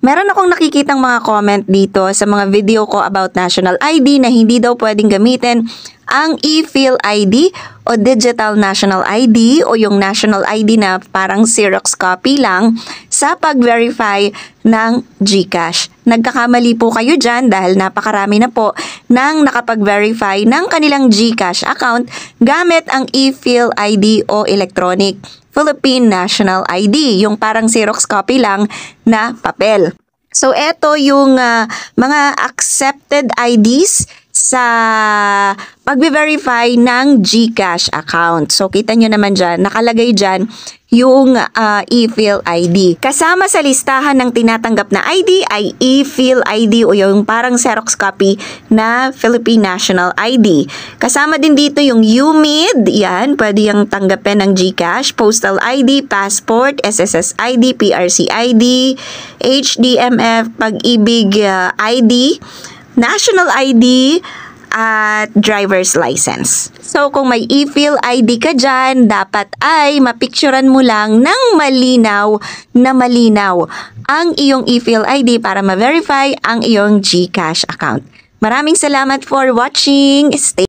Meron akong nakikitang mga comment dito sa mga video ko about national ID na hindi daw pwedeng gamitin ang e-Phil ID o Digital National ID o yung national ID na parang Xerox copy lang sa pag-verify ng GCash. Nagkakamali po kayo dyan dahil napakarami na po nang nakapag-verify ng kanilang GCash account gamit ang e-Phil ID o Electronic Philippine National ID, yung parang Xerox copy lang na papel. So, eto yung mga accepted IDs sa pag-verify ng GCash account. So, kita nyo naman dyan, nakalagay dyan yung e-Phil ID. Kasama sa listahan ng tinatanggap na ID ay e-Phil ID o yung parang Xerox copy na Philippine National ID. Kasama din dito yung UMID, yan, pwede yung tanggapin ng GCash, Postal ID, Passport, SSS ID, PRC ID, HDMF, Pag-ibig ID, National ID, at driver's license. So, kung may e-Phil ID ka dyan, dapat ay mapicturan mo lang ng malinaw ang iyong e-Phil ID para ma-verify ang iyong GCash account. Maraming salamat for watching. Stay